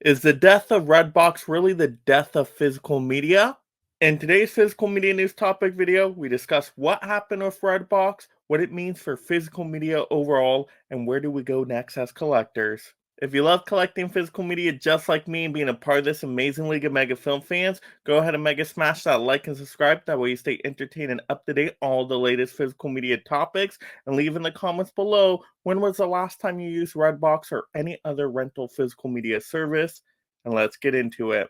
Is the death of Redbox really the death of physical media? In today's physical media news topic video, we discuss what happened with Redbox, what it means for physical media overall, and where do we go next as collectors. If you love collecting physical media just like me and being a part of this amazing league of mega film fans, go ahead and mega smash that like and subscribe. That way you stay entertained and up to date on all the latest physical media topics. And leave in the comments below, when was the last time you used Redbox or any other rental physical media service? And let's get into it.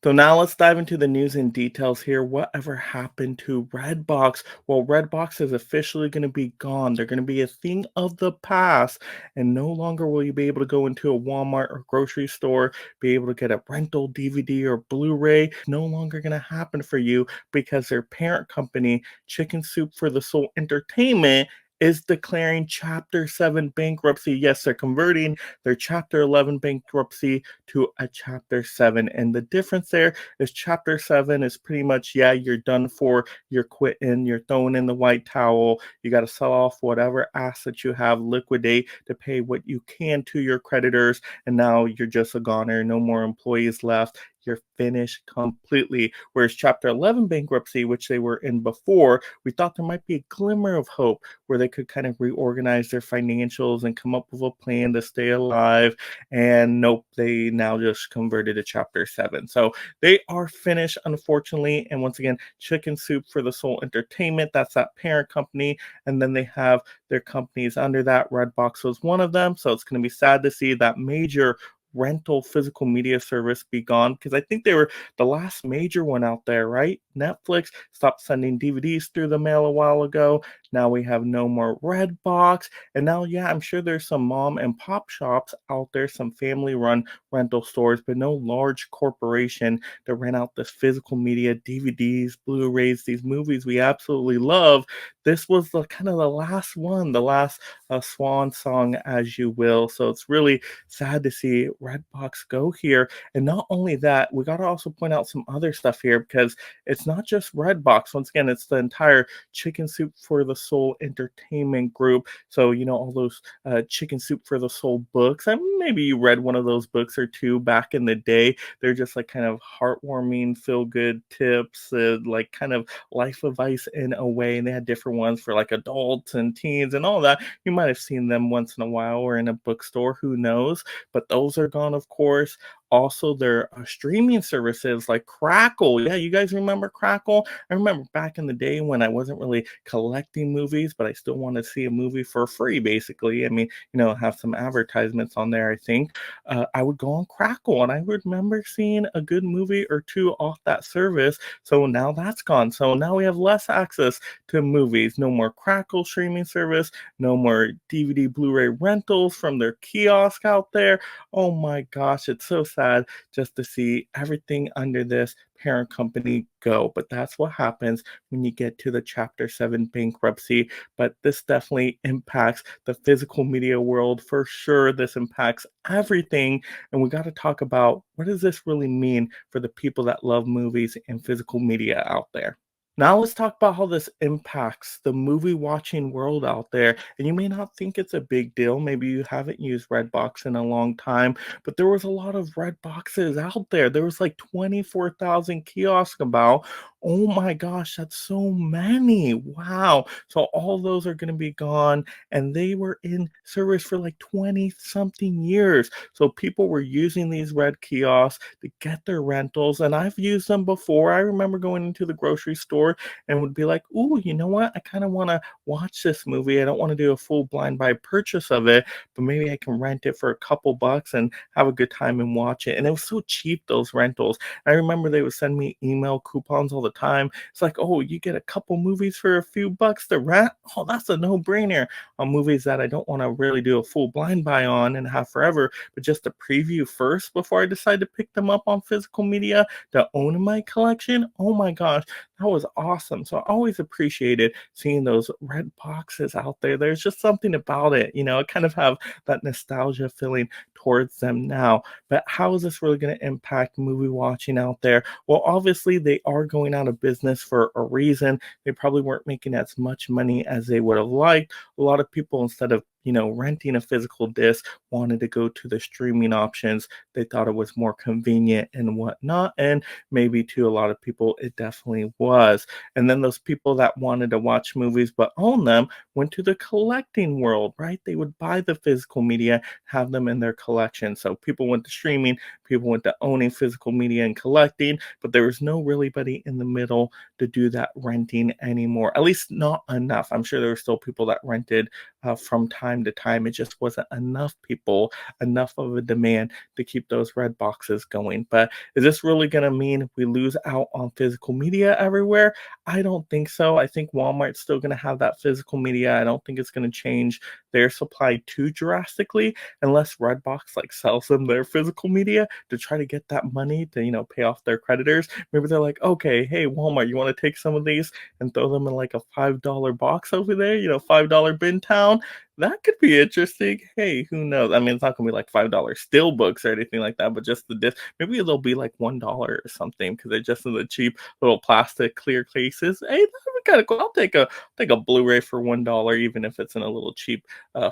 So now let's dive into the news and details here. Whatever happened to Redbox? Well, Redbox is officially going to be gone. They're going to be a thing of the past, and no longer will you be able to go into a Walmart or grocery store, be able to get a rental DVD or Blu-ray. No longer going to happen for you because their parent company, Chicken Soup for the Soul Entertainment, is declaring Chapter 7 bankruptcy. Yes, they're converting their Chapter 11 bankruptcy to a Chapter 7. And the difference there is Chapter 7 is pretty much, yeah, you're done for, you're quitting, you're throwing in the white towel, you got to sell off whatever assets you have, liquidate to pay what you can to your creditors, and now you're just a goner, no more employees left. You're finished completely. Whereas Chapter 11 bankruptcy, which they were in before, we thought there might be a glimmer of hope where they could kind of reorganize their financials and come up with a plan to stay alive. And nope, they now just converted to Chapter 7. So they are finished, unfortunately. And once again, Chicken Soup for the Soul Entertainment, that's that parent company. And then they have their companies under that. Redbox was one of them. So it's going to be sad to see that major rental physical media service be gone, because I think they were the last major one out there, right? Netflix stopped sending DVDs through the mail a while ago. Now we have no more Redbox. And now, yeah, I'm sure there's some mom and pop shops out there, some family run rental stores, but no large corporation to rent out this physical media, DVDs, Blu-rays, these movies we absolutely love. This was the kind of the last one, the last swan song, as you will. So it's really sad to see Redbox go here. And not only that, we got to also point out some other stuff here, because it's not just Redbox. Once again, it's the entire Chicken Soup for the Soul Entertainment Group. So, you know, all those Chicken Soup for the Soul books. And maybe you read one of those books or two back in the day. They're just like kind of heartwarming, feel good tips, like kind of life advice in a way. And they had different ones for like adults and teens and all that. You might have seen them once in a while or in a bookstore, who knows? But those are gone, of course. Also, their streaming services like Crackle. Yeah, you guys remember Crackle? I remember back in the day when I wasn't really collecting movies, but I still wanted to see a movie for free, basically. I mean, you know, have some advertisements on there, I think. I would go on Crackle, and I remember seeing a good movie or two off that service. So now that's gone. So now we have less access to movies. No more Crackle streaming service, no more DVD Blu-ray rentals from their kiosk out there. Oh my gosh, it's so sad just to see everything under this parent company go. But that's what happens when you get to the Chapter 7 bankruptcy. But this definitely impacts the physical media world for sure. This impacts everything. And we got to talk about, what does this really mean for the people that love movies and physical media out there? Now let's talk about how this impacts the movie watching world out there. And you may not think it's a big deal. Maybe you haven't used Redbox in a long time, but there was a lot of Redboxes out there. There was like 24,000 kiosks about. Oh my gosh, that's so many. Wow. So all those are going to be gone. And they were in service for like 20 something years. So people were using these red kiosks to get their rentals. And I've used them before. I remember going into the grocery store and would be like, ooh, you know what? I kind of want to watch this movie. I don't want to do a full blind buy purchase of it, but maybe I can rent it for a couple bucks and have a good time and watch it. And it was so cheap, those rentals. I remember they would send me email coupons all the time. It's like, oh, you get a couple movies for a few bucks to rent. Oh, that's a no-brainer on movies that I don't want to really do a full blind buy on and have forever, but just a preview first before I decide to pick them up on physical media to own in my collection. Oh my gosh, that was awesome. So I always appreciated seeing those red boxes out there. There's just something about it, you know, I kind of have that nostalgia feeling towards them now. But how is this really going to impact movie watching out there? Well, obviously they are going out of business for a reason. They probably weren't making as much money as they would have liked. A lot of people, instead of renting a physical disc, wanted to go to the streaming options. They thought it was more convenient and whatnot. And maybe to a lot of people, it definitely was. And then those people that wanted to watch movies but own them went to the collecting world, right? They would buy the physical media, have them in their collection. So people went to streaming, people went to owning physical media and collecting, but there was no really buddy in the middle to do that renting anymore. At least not enough. I'm sure there were still people that rented from time to time. It just wasn't enough people, enough of a demand to keep those red boxes going. But is this really going to mean we lose out on physical media everywhere? I don't think so. I think Walmart's still going to have that physical media. I don't think it's going to change their supply too drastically unless Redbox like sells them their physical media to try to get that money to pay off their creditors. Maybe they're like, okay, hey Walmart, you want to take some of these and throw them in like a $5 box over there, $5 bin town. That could be interesting. Hey, who knows? I mean, it's not gonna be like $5 still books or anything like that, but just the disc. Maybe they'll be like $1 or something because they're just in the cheap little plastic clear cases. Hey, that would be kind of cool. I'll take a Blu-ray for $1, even if it's in a little cheap,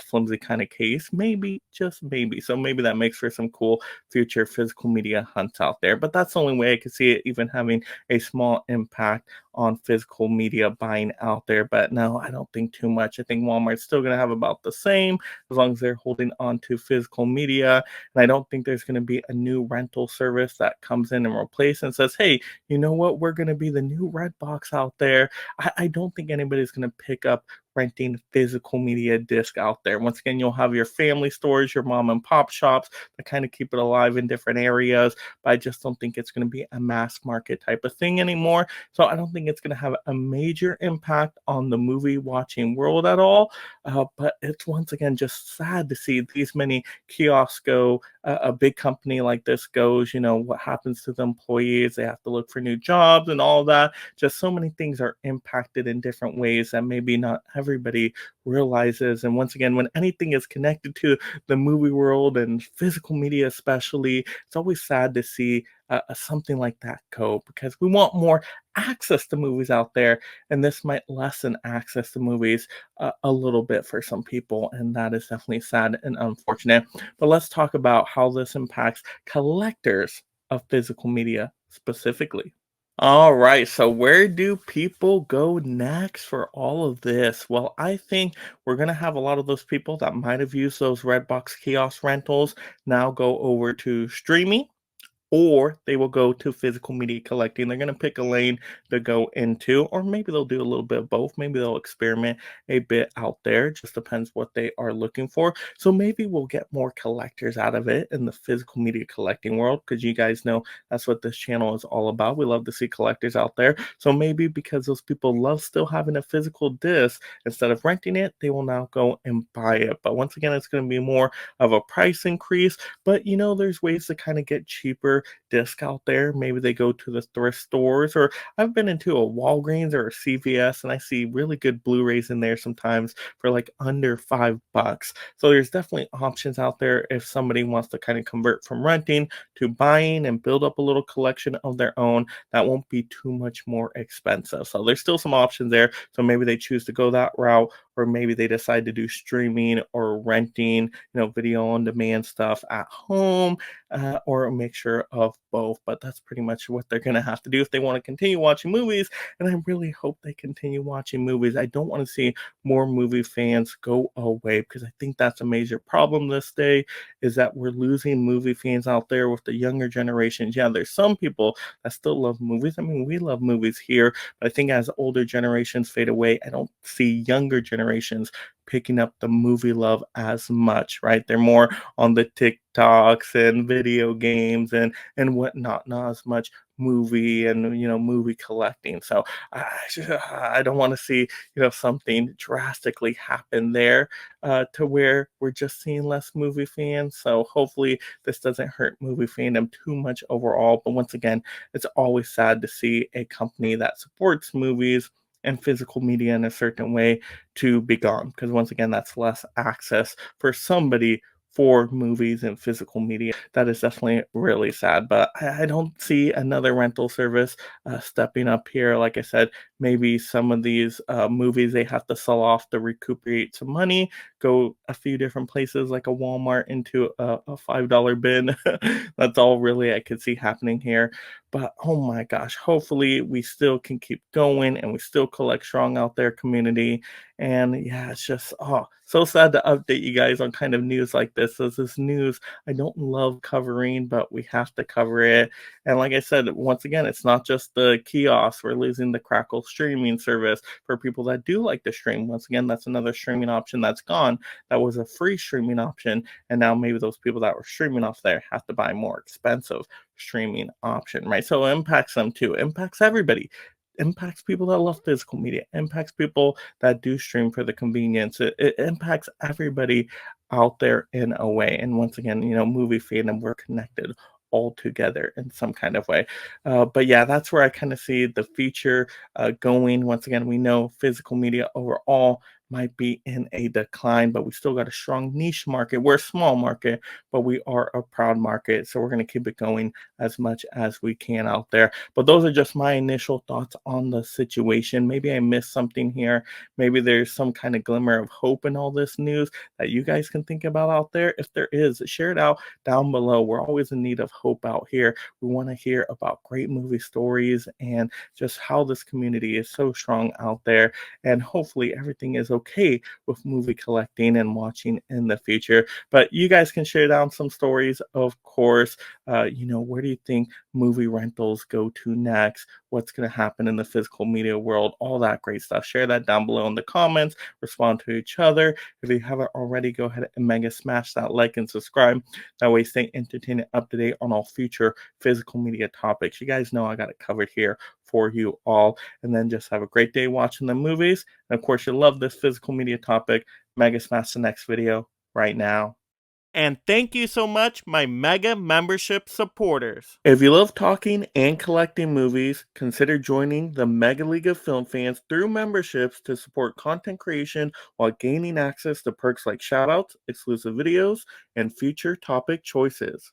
flimsy kind of case. Maybe, just maybe. So maybe that makes for some cool future physical media hunts out there. But that's the only way I could see it even having a small impact on physical media buying out there. But no, I don't think too much. I think Walmart's still going to have about the same as long as they're holding on to physical media. And I don't think there's going to be a new rental service that comes in and replaces and says, hey, you know what? We're going to be the new Redbox out there. I don't think anybody's going to pick up renting physical media disc out there. Once again, you'll have your family stores, your mom and pop shops that kind of keep it alive in different areas. But I just don't think it's going to be a mass market type of thing anymore. So I don't think it's going to have a major impact on the movie watching world at all. But it's once again just sad to see these many kiosks go. A big company like this goes, what happens to the employees? They have to look for new jobs and all that. Just so many things are impacted in different ways that maybe not everybody realizes. And once again, when anything is connected to the movie world and physical media, especially, it's always sad to see something like that go because we want more access to movies out there, and this might lessen access to movies a little bit for some people, and that is definitely sad and unfortunate. But let's talk about how this impacts collectors of physical media specifically. All right, so where do people go next for all of this? Well, I think we're going to have a lot of those people that might have used those Redbox kiosk rentals now go over to streaming, or they will go to physical media collecting. They're going to pick a lane to go into, or maybe they'll do a little bit of both. Maybe they'll experiment a bit out there. It just depends what they are looking for. So maybe we'll get more collectors out of it in the physical media collecting world, because you guys know that's what this channel is all about. We love to see collectors out there. So maybe because those people love still having a physical disc, instead of renting it, they will now go and buy it. But once again, it's going to be more of a price increase. But there's ways to kind of get cheaper disc out there. Maybe they go to the thrift stores, or I've been into a Walgreens or a CVS and I see really good Blu-rays in there sometimes for like under $5. So there's definitely options out there if somebody wants to kind of convert from renting to buying and build up a little collection of their own that won't be too much more expensive. So there's still some options there. So maybe they choose to go that route, or maybe they decide to do streaming or renting, video on demand stuff at home, or a mixture of both. But that's pretty much what they're going to have to do if they want to continue watching movies. And I really hope they continue watching movies. I don't want to see more movie fans go away, because I think that's a major problem this day, is that we're losing movie fans out there with the younger generations. Yeah, there's some people that still love movies. I mean, we love movies here, but I think as older generations fade away, I don't see younger generations picking up the movie love as much, right? They're more on the TikToks and video games and whatnot, not as much movie and movie collecting. So I don't want to see something drastically happen there, to where we're just seeing less movie fans. So hopefully this doesn't hurt movie fandom too much overall. But once again, it's always sad to see a company that supports movies and physical media in a certain way to be gone, because once again, that's less access for somebody for movies and physical media. That is definitely really sad. But I don't see another rental service stepping up here. Like I said, maybe some of these movies they have to sell off to recuperate some money, go a few different places like a Walmart into a $5 bin. That's all really I could see happening here. But oh my gosh, hopefully we still can keep going and we still collect strong out there, community. And yeah, it's just so sad to update you guys on kind of news like this. This news I don't love covering, but we have to cover it. And like I said, once again, it's not just the kiosks. We're losing the Crackle streaming service for people that do like to stream. Once again, that's another streaming option that's gone. That was a free streaming option. And now maybe those people that were streaming off there have to buy more expensive streaming option, right? So it impacts them too. It impacts everybody. Impacts people that love physical media, impacts people that do stream for the convenience. It impacts everybody out there in a way. And once again, movie fandom, we're connected all together in some kind of way. But yeah, that's where I kind of see the future going. Once again, we know physical media overall might be in a decline, but we still got a strong niche market. We're a small market, but we are a proud market. So we're going to keep it going as much as we can out there. But those are just my initial thoughts on the situation. Maybe I missed something here. Maybe there's some kind of glimmer of hope in all this news that you guys can think about out there. If there is, share it out down below. We're always in need of hope out here. We want to hear about great movie stories and just how this community is so strong out there. And hopefully everything is okay with movie collecting and watching in the future. But you guys can share down some stories, of course. Where do you think movie rentals go to next? What's going to happen in the physical media world? All that great stuff. Share that down below in the comments. Respond to each other. If you haven't already, go ahead and mega smash that like and subscribe. That way, stay entertained and up to date on all future physical media topics. You guys know I got it covered here for you all. And then just have a great day watching the movies. And of course, you love this physical media topic. Mega smash the next video right now. And thank you so much, my Mega membership supporters. If you love talking and collecting movies, consider joining the Mega League of Film Fans through memberships to support content creation while gaining access to perks like shoutouts, exclusive videos, and future topic choices.